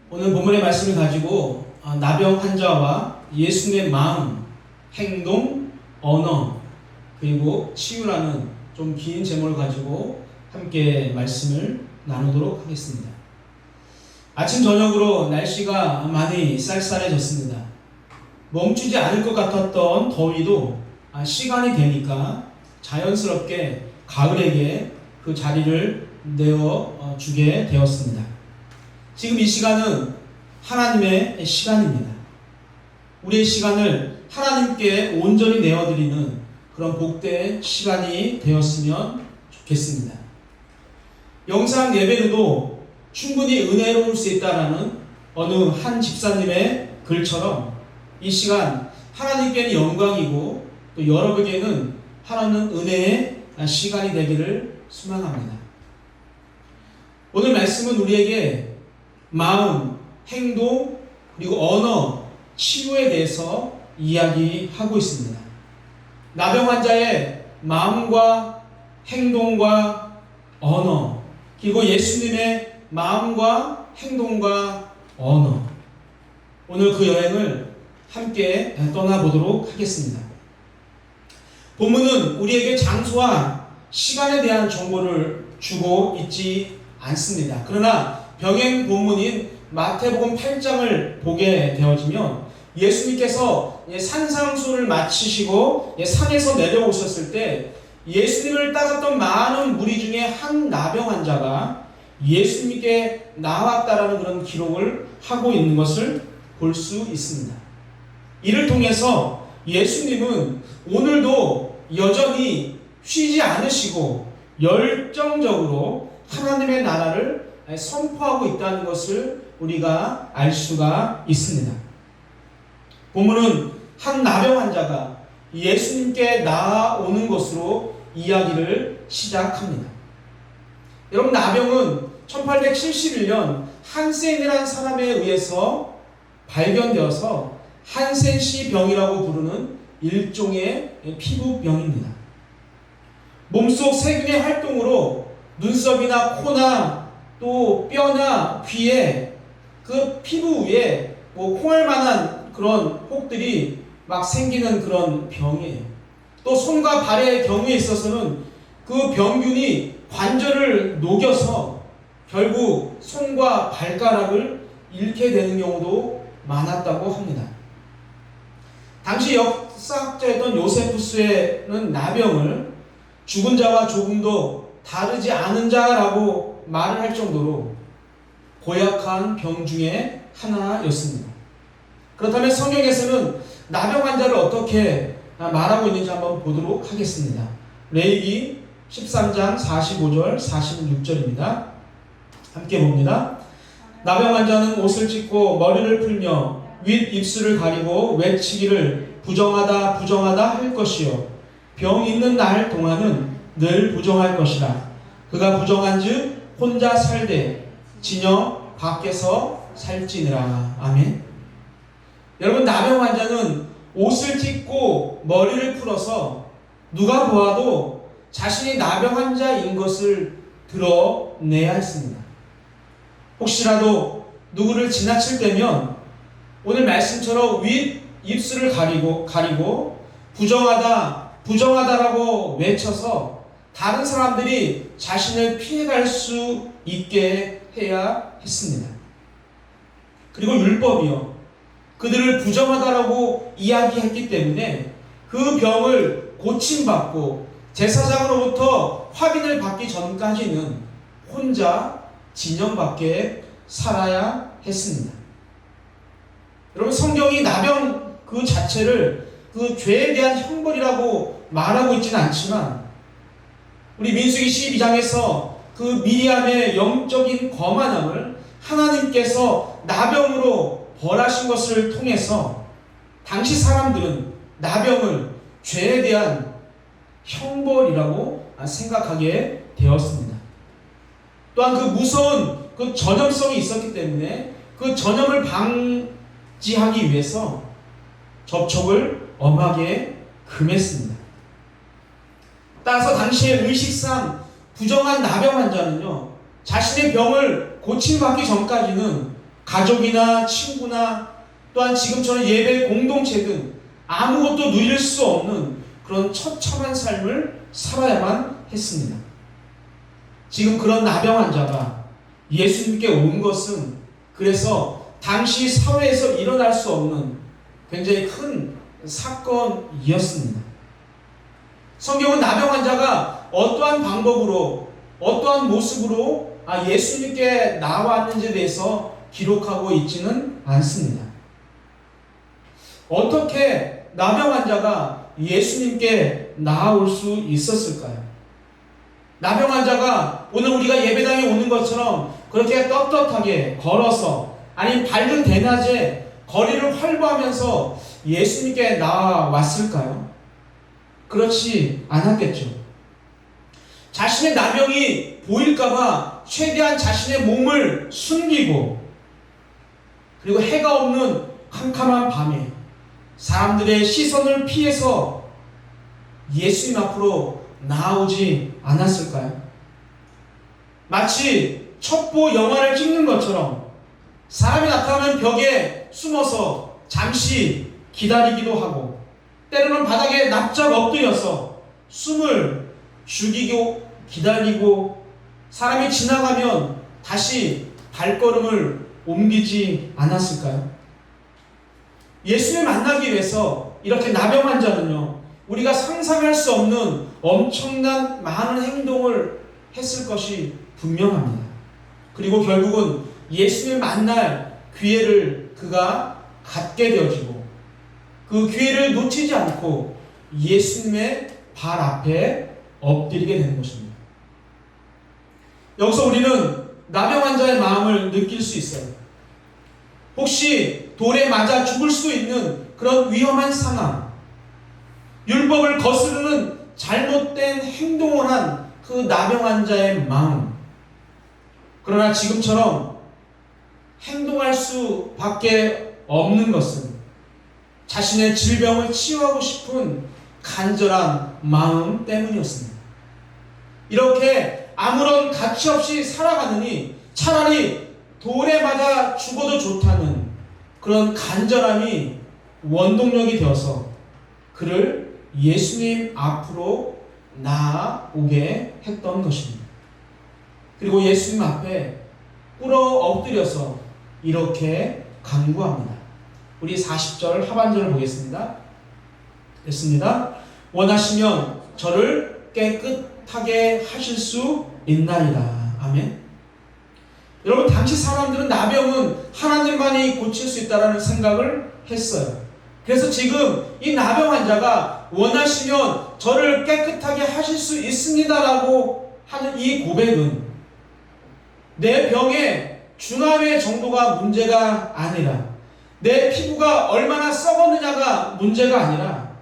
오늘 본문의 말씀을 가지고 나병 환자와 예수님의 마음, 행동, 언어, 그리고 치유라는 좀 긴 제목을 가지고 함께 말씀을 나누도록 하겠습니다. 아침 저녁으로 날씨가 많이 쌀쌀해졌습니다. 멈추지 않을 것 같았던 더위도 시간이 되니까 자연스럽게 가을에게 그 자리를 내어주게 되었습니다. 지금 이 시간은 하나님의 시간입니다. 우리의 시간을 하나님께 온전히 내어드리는 그런 복된 시간이 되었으면 좋겠습니다. 영상 예배로도 충분히 은혜로울 수 있다라는 어느 한 집사님의 글처럼 이 시간 하나님께는 영광이고 또 여러분에게는 하나는 은혜의 시간이 되기를 소망합니다. 오늘 말씀은 우리에게 마음, 행동, 그리고 언어, 치유에 대해서 이야기하고 있습니다. 나병 환자의 마음과 행동과 언어, 그리고 예수님의 마음과 행동과 언어. 오늘 그 여행을 함께 떠나보도록 하겠습니다. 본문은 우리에게 장소와 시간에 대한 정보를 주고 있지 않습니다. 그러나 병행 본문인 마태복음 8장을 보게 되어지면 예수님께서 산상수를 마치시고 산에서 내려오셨을 때 예수님을 따랐던 많은 무리 중에 한 나병 환자가 예수님께 나왔다라는 그런 기록을 하고 있는 것을 볼 수 있습니다. 이를 통해서 예수님은 오늘도 여전히 쉬지 않으시고 열정적으로 하나님의 나라를 선포하고 있다는 것을 우리가 알 수가 있습니다. 본문은 한 나병 환자가 예수님께 나아오는 것으로 이야기를 시작합니다. 여러분, 나병은 1871년 한센이라는 사람에 의해서 발견되어서 한센시 병이라고 부르는 일종의 피부병입니다. 몸속 세균의 활동으로 눈썹이나 코나 또 뼈나 귀에 그 피부 위에 콩알만한 그런 혹들이 막 생기는 그런 병이에요. 또 손과 발의 경우에 있어서는 그 병균이 관절을 녹여서 결국 손과 발가락을 잃게 되는 경우도 많았다고 합니다. 당시 역사학자였던 요세푸스는 나병을 죽은 자와 조금도 다르지 않은 자라고 말을 할 정도로 고약한 병 중에 하나였습니다. 그렇다면 성경에서는 나병 환자를 어떻게 말하고 있는지 한번 보도록 하겠습니다. 레위기 13장 45절 46절입니다. 함께 봅니다. 나병 환자는 옷을 찢고 머리를 풀며 윗 입술을 가리고 외치기를 부정하다 부정하다 할 것이요 병 있는 날 동안은 늘 부정할 것이라. 그가 부정한즉 혼자 살되 진영 밖에서 살지니라. 아멘. 여러분, 나병 환자는 옷을 찢고 머리를 풀어서 누가 보아도 자신이 나병 환자인 것을 드러내야 했습니다. 혹시라도 누구를 지나칠 때면 오늘 말씀처럼 윗 입술을 가리고 부정하다라고 외쳐서 다른 사람들이 자신을 피해갈 수 있게 해야 했습니다. 그리고 율법이요, 그들을 부정하다라고 이야기했기 때문에 그 병을 고침받고 제사장으로부터 확인을 받기 전까지는 혼자 진영 밖에 살아야 했습니다. 여러분, 성경이 나병 그 자체를 그 죄에 대한 형벌이라고 말하고 있지는 않지만 우리 민수기 12장에서 그 미리암의 영적인 거만함을 하나님께서 나병으로 벌하신 것을 통해서 당시 사람들은 나병을 죄에 대한 형벌이라고 생각하게 되었습니다. 또한 그 무서운 그 전염성이 있었기 때문에 그 전염을 방지하기 위해서 접촉을 엄하게 금했습니다. 따라서 당시의 의식상 부정한 나병 환자는요, 자신의 병을 고침받기 전까지는 가족이나 친구나 또한 지금처럼 예배 공동체 등 아무것도 누릴 수 없는 그런 처참한 삶을 살아야만 했습니다. 지금 그런 나병 환자가 예수님께 온 것은 그래서 당시 사회에서 일어날 수 없는 굉장히 큰 사건이었습니다. 성경은 나병 환자가 어떠한 방법으로 어떠한 모습으로 예수님께 나왔는지에 대해서 기록하고 있지는 않습니다. 어떻게 나병 환자가 예수님께 나아올 수 있었을까요? 나병 환자가 오늘 우리가 예배당에 오는 것처럼 그렇게 떳떳하게 걸어서 아니면 밝은 대낮에 거리를 활보하면서 예수님께 나왔을까요? 그렇지 않았겠죠. 자신의 나병이 보일까봐 최대한 자신의 몸을 숨기고 그리고 해가 없는 캄캄한 밤에 사람들의 시선을 피해서 예수님 앞으로 나오지 않았을까요? 마치 첩보 영화를 찍는 것처럼 사람이 나타나면 벽에 숨어서 잠시 기다리기도 하고 때로는 바닥에 납작 엎드려서 숨을 죽이고 기다리고 사람이 지나가면 다시 발걸음을 옮기지 않았을까요? 예수를 만나기 위해서 이렇게 나병 환자는요, 우리가 상상할 수 없는 엄청난 많은 행동을 했을 것이 분명합니다. 그리고 결국은 예수님을 만날 기회를 그가 갖게 되어지고 그 기회를 놓치지 않고 예수님의 발 앞에 엎드리게 되는 것입니다. 여기서 우리는 나병 환자의 마음을 느낄 수 있어요. 혹시 돌에 맞아 죽을 수도 있는 그런 위험한 상황, 율법을 거스르는 잘못된 행동을 한 그 나병 환자의 마음, 그러나 지금처럼 행동할 수밖에 없는 것은 자신의 질병을 치유하고 싶은 간절한 마음 때문이었습니다. 이렇게 아무런 가치 없이 살아가느니 차라리 돌에 맞아 죽어도 좋다는 그런 간절함이 원동력이 되어서 그를 예수님 앞으로 나아오게 했던 것입니다. 그리고 예수님 앞에 꿇어 엎드려서 이렇게 간구합니다. 우리 40절 하반절을 보겠습니다. 됐습니다. 원하시면 저를 깨끗하게 하실 수 있나이다. 아멘. 여러분, 당시 사람들은 나병은 하나님만이 고칠 수 있다는 생각을 했어요. 그래서 지금 이 나병 환자가 원하시면 저를 깨끗하게 하실 수 있습니다라고 하는 이 고백은 내 병의 중함의 정도가 문제가 아니라 내 피부가 얼마나 썩었느냐가 문제가 아니라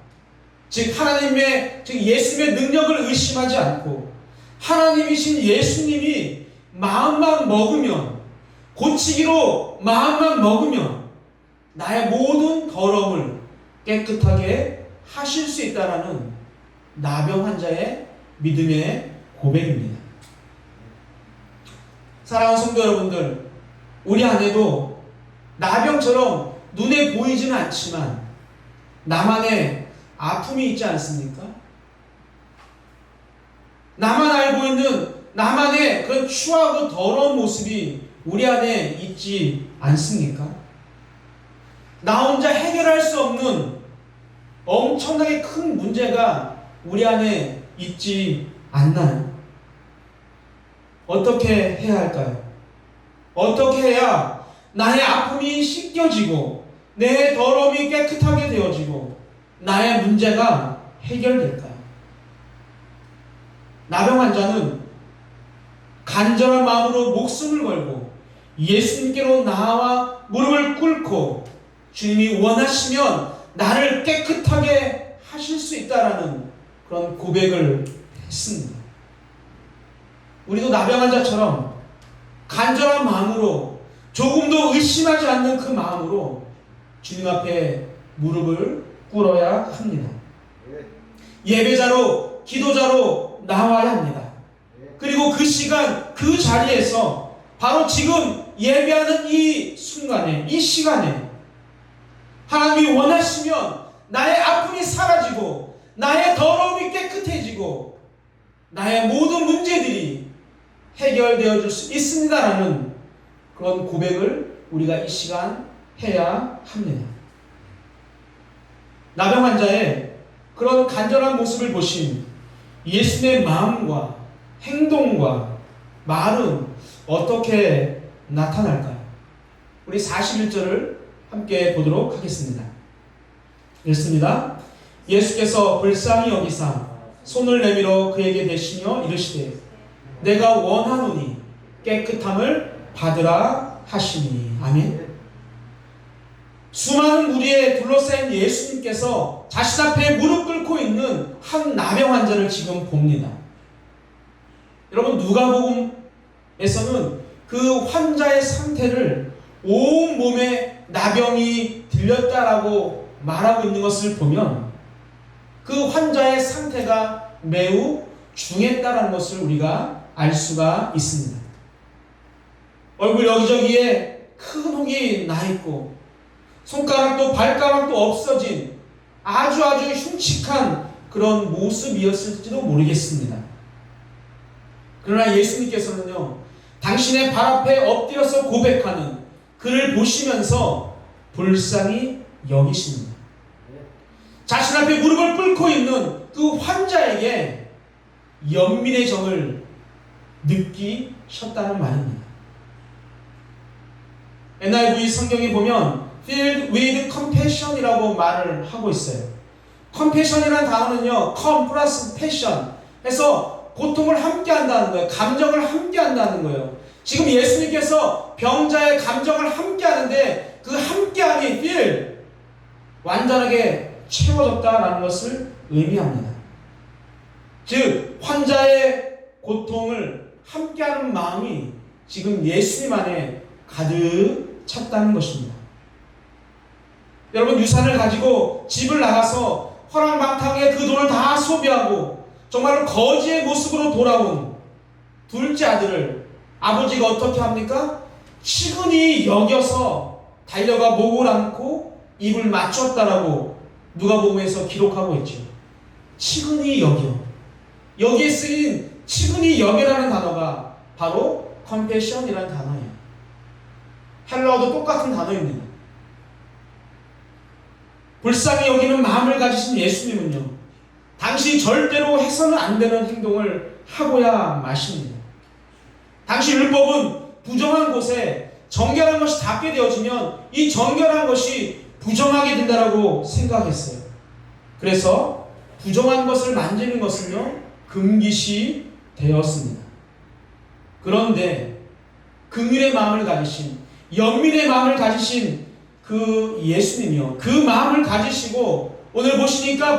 즉 하나님의 즉 예수님의 능력을 의심하지 않고 하나님이신 예수님이 마음만 먹으면 고치기로 마음만 먹으면 나의 모든 더러움을 깨끗하게 하실 수 있다라는 나병 환자의 믿음의 고백입니다. 사랑하는 성도 여러분들, 우리 안에도 나병처럼 눈에 보이지는 않지만 나만의 아픔이 있지 않습니까? 나만 알고 있는 나만의 그런 추하고 더러운 모습이 우리 안에 있지 않습니까? 나 혼자 해결할 수 없는 엄청나게 큰 문제가 우리 안에 있지 않나요? 어떻게 해야 할까요? 어떻게 해야 나의 아픔이 씻겨지고 내 더러움이 깨끗하게 되어지고 나의 문제가 해결될까요? 나병 환자는 간절한 마음으로 목숨을 걸고 예수님께로 나와 무릎을 꿇고 주님이 원하시면 나를 깨끗하게 하실 수 있다라는 그런 고백을 했습니다. 우리도 나병 환자처럼 간절한 마음으로 조금도 의심하지 않는 그 마음으로 주님 앞에 무릎을 꿇어야 합니다. 예배자로 기도자로 나와야 합니다. 그리고 그 시간 그 자리에서 바로 지금 예배하는 이 순간에, 이 시간에 하나님이 원하시면 나의 아픔이 사라지고 나의 더러움이 깨끗해지고 나의 모든 문제들이 해결되어 줄 수 있습니다라는 그런 고백을 우리가 이 시간 해야 합니다. 나병 환자의 그런 간절한 모습을 보신 예수님의 마음과 행동과 말은 어떻게 나타날까요? 우리 41절을 함께 보도록 하겠습니다. 읽습니다. 예수께서 불쌍히 여기사 손을 내밀어 그에게 대시며 이르시되 내가 원하노니 깨끗함을 받으라 하시니. 아멘. 수많은 무리에 둘러싸인 예수님께서 자신 앞에 무릎 꿇고 있는 한 나병 환자를 지금 봅니다. 여러분, 누가복음에서는 그 환자의 상태를 온 몸에 나병이 들렸다라고 말하고 있는 것을 보면 그 환자의 상태가 매우 중했다라는 것을 우리가 알 수가 있습니다. 얼굴 여기저기에 큰 혹이 나 있고 손가락도 발가락도 없어진 아주 흉측한 그런 모습이었을지도 모르겠습니다. 그러나 예수님께서는요, 당신의 발 앞에 엎드려서 고백하는 그를 보시면서 불쌍히 여기십니다. 자신 앞에 무릎을 꿇고 있는 그 환자에게 연민의 정을 느끼셨다는 말입니다. NIV 성경에 보면 filled with compassion이라고 말을 하고 있어요. compassion이라는 단어는요, come 플러스 passion 해서 고통을 함께 한다는 거예요. 감정을 함께 한다는 거예요. 지금 예수님께서 병자의 감정을 함께 하는데 그 함께함이 feel, 완전하게 채워졌다라는 것을 의미합니다. 즉 환자의 고통을 함께하는 마음이 지금 예수님 안에 가득 찼다는 것입니다. 여러분, 유산을 가지고 집을 나가서 허랑방탕에 그 돈을 다 소비하고 정말로 거지의 모습으로 돌아온 둘째 아들을 아버지가 어떻게 합니까? 치근히 여겨서 달려가 목을 안고 입을 맞췄다라고 누가복음에서 기록하고 있죠. 치근히 여겨. 여기에 쓰인 치근히 여겨라는 단어가 바로 compassion이라는 단어예요. 헬라어도 똑같은 단어입니다. 불쌍히 여기는 마음을 가지신 예수님은요, 당신이 절대로 해서는 안 되는 행동을 하고야 마십니다. 당시 율법은 부정한 곳에 정결한 것이 닿게 되어지면 이 정결한 것이 부정하게 된다라고 생각했어요. 그래서 부정한 것을 만지는 것은요, 금기시 되었습니다. 그런데 긍휼의 마음을 가지신, 연민의 마음을 가지신 그 예수님이요, 그 마음을 가지시고 오늘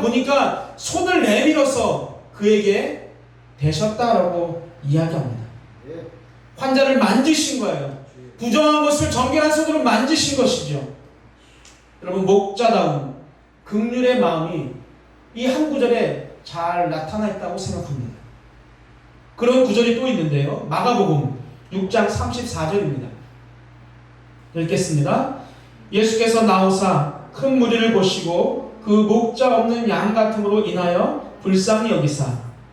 보니까 손을 내밀어서 그에게 대셨다라고 이야기합니다. 환자를 만지신 거예요. 부정한 것을 정결한 손으로 만지신 것이죠. 여러분, 목자다운 긍휼의 마음이 이 한 구절에 잘 나타나 있다고 생각합니다. 그런 구절이 또 있는데요, 마가복음 6장 34절입니다. 읽겠습니다. 예수께서 나오사 큰 무리를 보시고 그 목자 없는 양 같음으로 인하여 불쌍히 여기사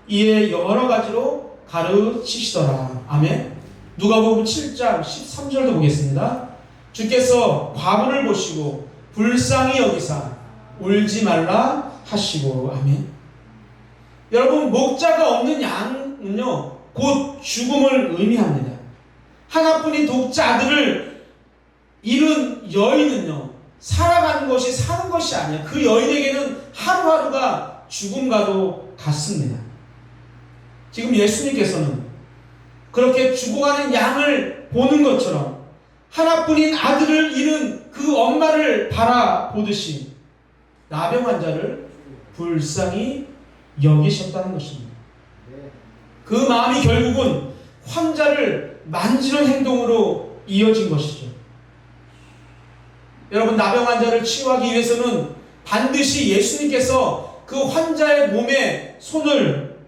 이에 여러 가지로 가르치시더라. 아멘. 누가복음 7장 13절도 보겠습니다. 주께서 과부를 보시고 불쌍히 여기사 울지 말라 하시고. 아멘. 여러분, 목자가 없는 양은요, 곧 죽음을 의미합니다. 하나뿐인 독자 아들을 잃은 여인은요, 살아가는 것이 사는 것이 아니야. 그 여인에게는 하루하루가 죽음과도 같습니다. 지금 예수님께서는 그렇게 죽어가는 양을 보는 것처럼 하나뿐인 아들을 잃은 그 엄마를 바라보듯이 나병 환자를 불쌍히 여기셨다는 것입니다. 그 마음이 결국은 환자를 만지는 행동으로 이어진 것이죠. 여러분, 나병 환자를 치유하기 위해서는 반드시 예수님께서 그 환자의 몸에 손을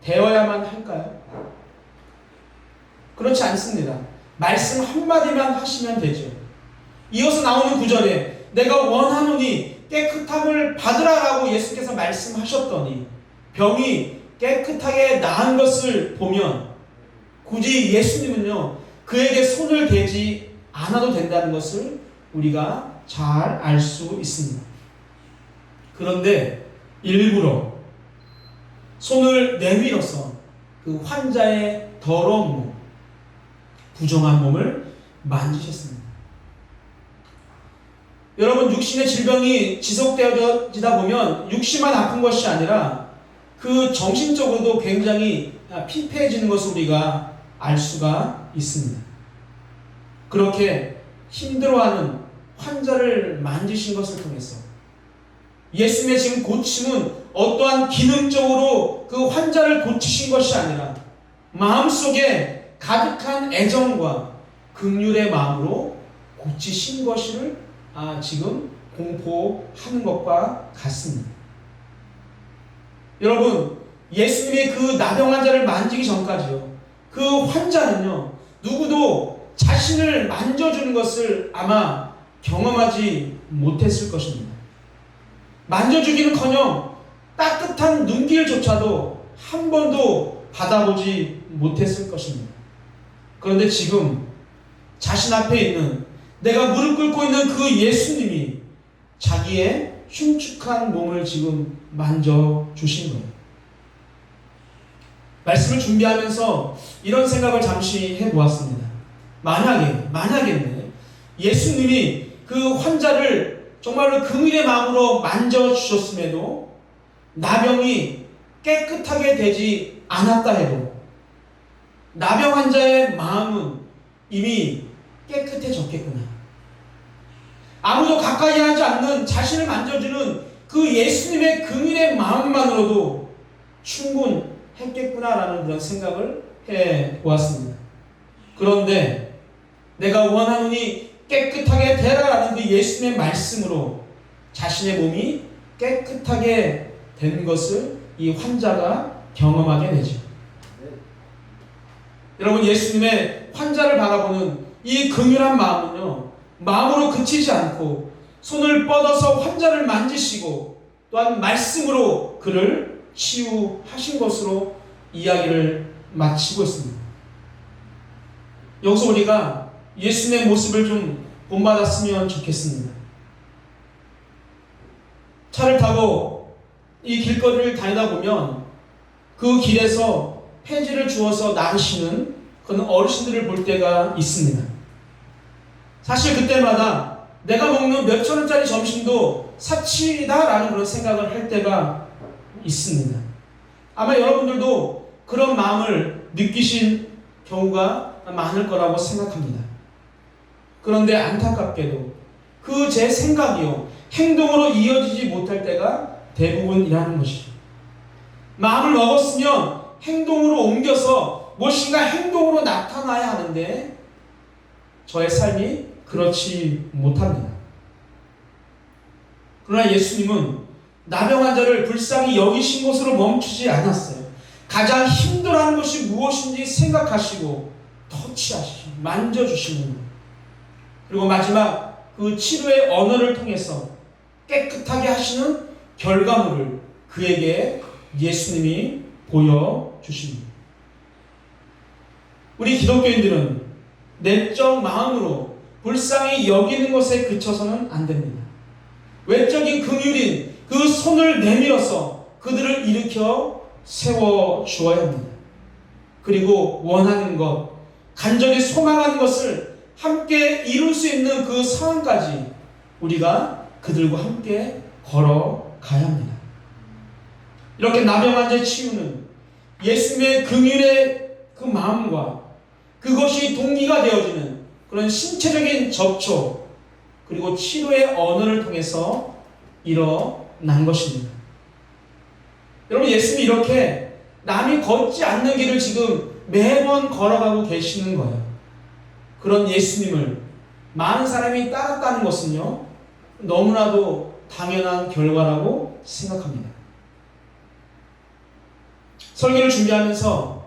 대어야만 할까요? 그렇지 않습니다. 말씀 한마디만 하시면 되죠. 이어서 나오는 구절에 내가 원하노니 깨끗함을 받으라라고 예수께서 말씀하셨더니 병이 깨끗하게 나은 것을 보면 굳이 예수님은요 그에게 손을 대지 않아도 된다는 것을 우리가 잘 알 수 있습니다. 그런데 일부러 손을 내밀어서 그 환자의 더러운 몸, 부정한 몸을 만지셨습니다. 여러분, 육신의 질병이 지속되어지다 보면 육신만 아픈 것이 아니라 그 정신적으로도 굉장히 피폐해지는 것을 우리가 알 수가 있습니다. 그렇게 힘들어하는 환자를 만지신 것을 통해서 예수님의 지금 고침은 어떠한 기능적으로 그 환자를 고치신 것이 아니라 마음속에 가득한 애정과 긍휼의 마음으로 고치신 것을 지금 공포하는 것과 같습니다. 여러분, 예수님이 그 나병 환자를 만지기 전까지요, 그 환자는요 누구도 자신을 만져주는 것을 아마 경험하지 못했을 것입니다. 만져주기는커녕 따뜻한 눈길조차도 한 번도 받아보지 못했을 것입니다. 그런데 지금 자신 앞에 있는, 내가 무릎 꿇고 있는 그 예수님이 자기의 흉측한 몸을 지금 만져주신 거예요. 말씀을 준비하면서 이런 생각을 잠시 해보았습니다. 만약에 예수님이 그 환자를 정말로 긍휼의 마음으로 만져주셨음에도 나병이 깨끗하게 되지 않았다 해도 나병 환자의 마음은 이미 깨끗해졌겠구나. 아무도 가까이 하지 않는 자신을 만져주는 그 예수님의 긍휼의 마음만으로도 충분했겠구나라는 그런 생각을 해보았습니다. 그런데 내가 원하노니 깨끗하게 되라라는 그 예수님의 말씀으로 자신의 몸이 깨끗하게 된 것을 이 환자가 경험하게 되죠. 여러분, 예수님의 환자를 바라보는 이 긍휼한 마음은요, 마음으로 그치지 않고 손을 뻗어서 환자를 만지시고 또한 말씀으로 그를 치유하신 것으로 이야기를 마치고 있습니다. 여기서 우리가 예수님의 모습을 좀 본받았으면 좋겠습니다. 차를 타고 이 길거리를 다니다 보면 그 길에서 폐지를 주워서 나르시는 그런 어르신들을 볼 때가 있습니다. 사실 그때마다 내가 먹는 몇천 원짜리 점심도 사치다라는 그런 생각을 할 때가 있습니다. 아마 여러분들도 그런 마음을 느끼신 경우가 많을 거라고 생각합니다. 그런데 안타깝게도 그 제 생각이요 행동으로 이어지지 못할 때가 대부분이라는 것이죠. 마음을 먹었으면 행동으로 옮겨서 무엇인가 행동으로 나타나야 하는데 저의 삶이 그렇지 못합니다. 그러나 예수님은 나병 환자를 불쌍히 여기신 것으로 멈추지 않았어요. 가장 힘들어하는 것이 무엇인지 생각하시고 터치하시고 만져주시는 것, 그리고 마지막 그 치료의 언어를 통해서 깨끗하게 하시는 결과물을 그에게 예수님이 보여주십니다. 우리 기독교인들은 내적 마음으로 불쌍히 여기는 것에 그쳐서는 안 됩니다. 외적인 긍휼인 그 손을 내밀어서 그들을 일으켜 세워주어야 합니다. 그리고 원하는 것, 간절히 소망하는 것을 함께 이룰 수 있는 그 상황까지 우리가 그들과 함께 걸어가야 합니다. 이렇게 나병 환자의 치유는 예수님의 긍휼의 그 마음과 그것이 동기가 되어지는 그런 신체적인 접촉, 그리고 치료의 언어를 통해서 일어난 것입니다. 여러분, 예수님이 이렇게 남이 걷지 않는 길을 지금 매번 걸어가고 계시는 거예요. 그런 예수님을 많은 사람이 따랐다는 것은요, 너무나도 당연한 결과라고 생각합니다. 설교를 준비하면서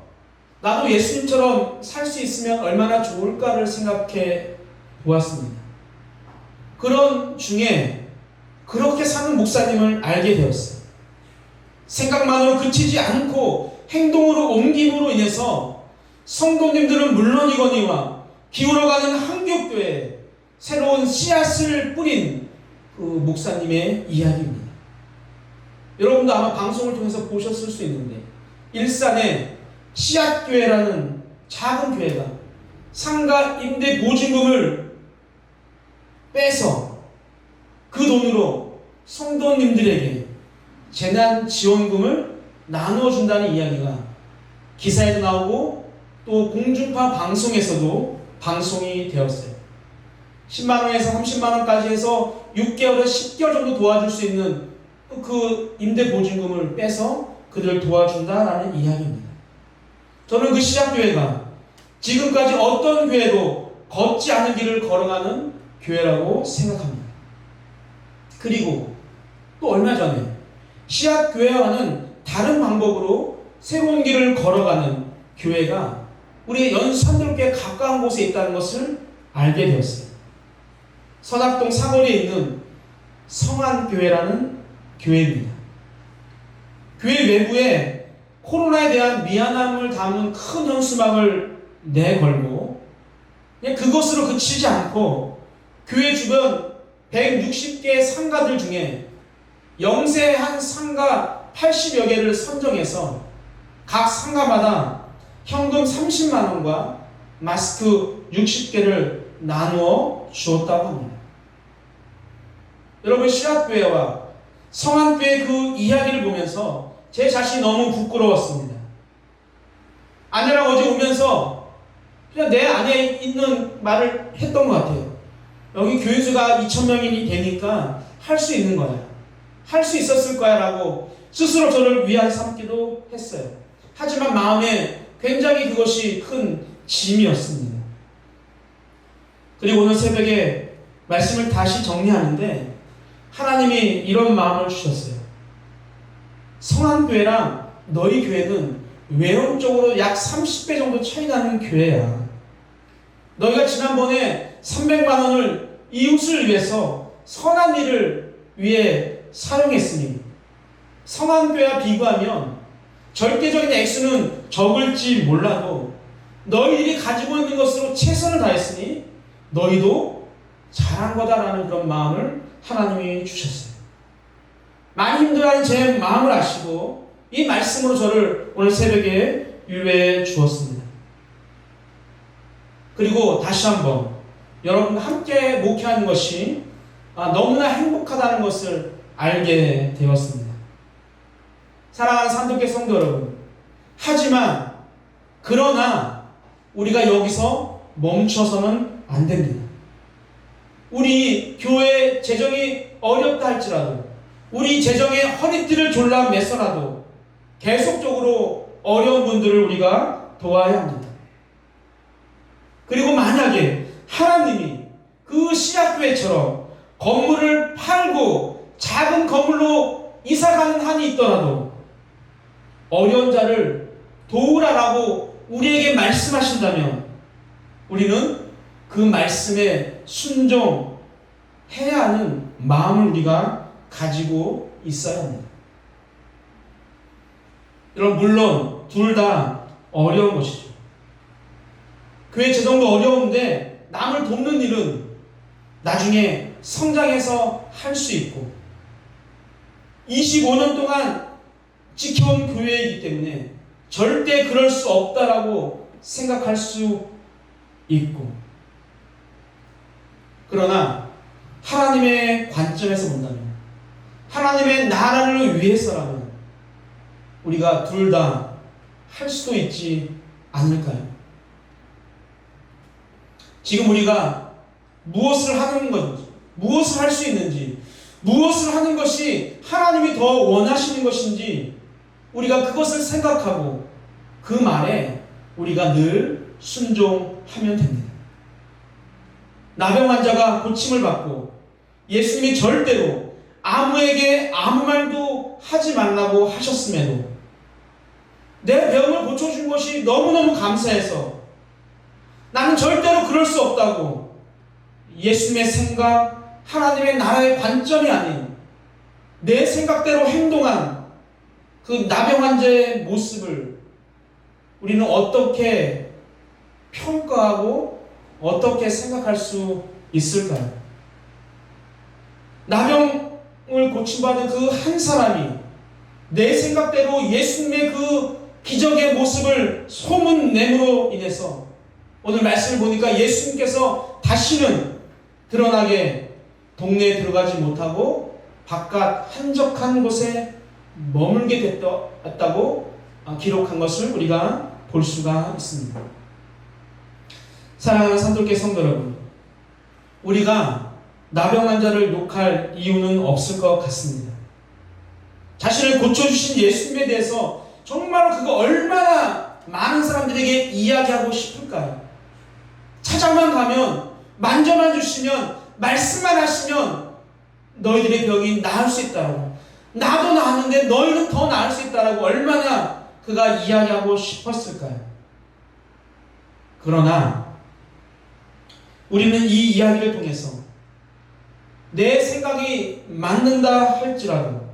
나도 예수님처럼 살 수 있으면 얼마나 좋을까를 생각해 보았습니다. 그런 중에 그렇게 사는 목사님을 알게 되었어요. 생각만으로 그치지 않고 행동으로 옮김으로 인해서 성도님들은 물론이거니와 기울어가는 한국교회에 새로운 씨앗을 뿌린 그 목사님의 이야기입니다. 여러분도 아마 방송을 통해서 보셨을 수 있는데, 일산에 씨앗교회라는 작은 교회가 상가 임대 보증금을 빼서 그 돈으로 성도님들에게 재난지원금을 나눠준다는 이야기가 기사에도 나오고 또 공중파 방송에서도 방송이 되었어요. 10만원에서 30만원까지 해서 6개월에서 10개월 정도 도와줄 수 있는 그 임대보증금을 빼서 그들을 도와준다라는 이야기입니다. 저는 그 씨앗교회가 지금까지 어떤 교회도 걷지 않은 길을 걸어가는 교회라고 생각합니다. 그리고 또 얼마 전에 씨앗교회와는 다른 방법으로 새로운 길을 걸어가는 교회가 우리 연산돌교에 가까운 곳에 있다는 것을 알게 되었어요. 선악동 사거리에 있는 성안교회라는 교회입니다. 교회 외부에 코로나에 대한 미안함을 담은 큰 현수막을 내걸고 그냥 그것으로 그치지 않고 교회 주변 160개 상가들 중에 영세한 상가 80여 개를 선정해서 각 상가마다 현금 30만 원과 마스크 60개를 나누어 주었다고 합니다. 여러분, 씨앗교회와 성안교회 그 이야기를 보면서 제 자신이 너무 부끄러웠습니다. 아내랑 어제 오면서 그냥 내 안에 있는 말을 했던 것 같아요. 여기 교인수가 2,000명이 되니까 할 수 있는 거야. 할 수 있었을 거야 라고 스스로 저를 위안 삼기도 했어요. 하지만 마음에 굉장히 그것이 큰 짐이었습니다. 그리고 오늘 새벽에 말씀을 다시 정리하는데 하나님이 이런 마음을 주셨어요. 성안교회랑 너희 교회는 외형적으로 약 30배 정도 차이 나는 교회야. 너희가 지난번에 300만 원을 이웃을 위해서 선한 일을 위해 사용했으니 성안교회와 비교하면 절대적인 액수는 적을지 몰라도 너희들이 가지고 있는 것으로 최선을 다했으니 너희도 잘한 거다라는 그런 마음을 하나님이 주셨어요. 많이 힘들어하는 제 마음을 아시고 이 말씀으로 저를 오늘 새벽에 위로해 주었습니다. 그리고 다시 한번 여러분과 함께 목회하는 것이 너무나 행복하다는 것을 알게 되었습니다. 사랑하는 산도교 성도 여러분, 하지만 그러나 우리가 여기서 멈춰서는 안 됩니다. 우리 교회 재정이 어렵다 할지라도, 우리 재정에 허리띠를 졸라 매서라도 계속적으로 어려운 분들을 우리가 도와야 합니다. 그리고 만약에 하나님이 그 씨앗교회처럼 건물을 팔고 작은 건물로 이사가는 한이 있더라도 어려운 자를 도우라라고 우리에게 말씀하신다면 우리는 그 말씀에 순종해야 하는 마음을 우리가 가지고 있어야 합니다. 여러분, 물론 둘 다 어려운 것이죠. 교회 재정도 어려운데 남을 돕는 일은 나중에 성장해서 할 수 있고 25년 동안 지켜온 교회이기 때문에 절대 그럴 수 없다라고 생각할 수 있고, 그러나 하나님의 관점에서 본다면, 하나님의 나라를 위해서라면 우리가 둘 다 할 수도 있지 않을까요? 지금 우리가 무엇을 하는 건지, 무엇을 할 수 있는지, 무엇을 하는 것이 하나님이 더 원하시는 것인지 우리가 그것을 생각하고 그 말에 우리가 늘 순종하면 됩니다. 나병 환자가 고침을 받고 예수님이 절대로 아무에게 아무 말도 하지 말라고 하셨음에도 내 병을 고쳐준 것이 너무너무 감사해서 나는 절대로 그럴 수 없다고 예수님의 생각, 하나님의 나라의 관점이 아닌 내 생각대로 행동한 그 나병 환자의 모습을 우리는 어떻게 평가하고 어떻게 생각할 수 있을까요? 나병을 고침받은 그 한 사람이 내 생각대로 예수님의 그 기적의 모습을 소문냄으로 인해서 오늘 말씀을 보니까 예수님께서 다시는 드러나게 동네에 들어가지 못하고 바깥 한적한 곳에 머물게 됐다고 기록한 것을 우리가 볼 수가 있습니다. 사랑하는 산돌교회 성도 여러분, 우리가 나병 환자를 욕할 이유는 없을 것 같습니다. 자신을 고쳐주신 예수님에 대해서 정말 그거 얼마나 많은 사람들에게 이야기하고 싶을까요? 찾아만 가면, 만져만 주시면, 말씀만 하시면 너희들의 병이 나을 수 있다고, 나도 나았는데 너희는 더 나을 수 있다고 얼마나 그가 이야기하고 싶었을까요? 그러나 우리는 이 이야기를 통해서 내 생각이 맞는다 할지라도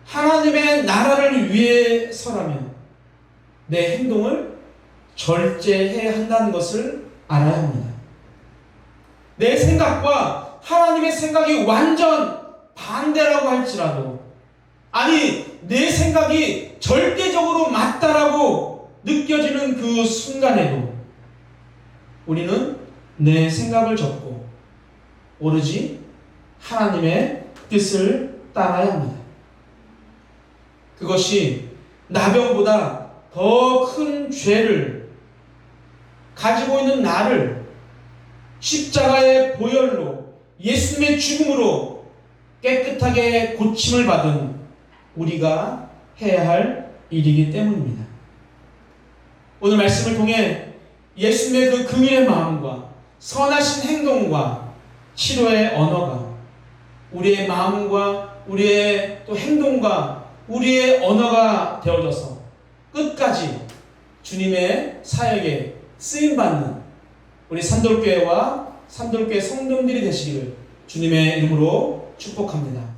하나님의 나라를 위해서라면 내 행동을 절제해야 한다는 것을 알아야 합니다. 내 생각과 하나님의 생각이 완전 반대라고 할지라도, 아니 내 생각이 절대적으로 맞다라고 느껴지는 그 순간에도 우리는 내 생각을 접고 오로지 하나님의 뜻을 따라야 합니다. 그것이 나병보다 더 큰 죄를 가지고 있는 나를 십자가의 보혈로 예수님의 죽음으로 깨끗하게 고침을 받은 우리가 해야 할 일이기 때문입니다. 오늘 말씀을 통해 예수님의 그 긍휼의 마음과 선하신 행동과 치료의 언어가 우리의 마음과 우리의 또 행동과 우리의 언어가 되어져서 끝까지 주님의 사역에 쓰임받는 우리 산돌교회와 산돌교회 성도님들이 되시기를 주님의 이름으로 축복합니다.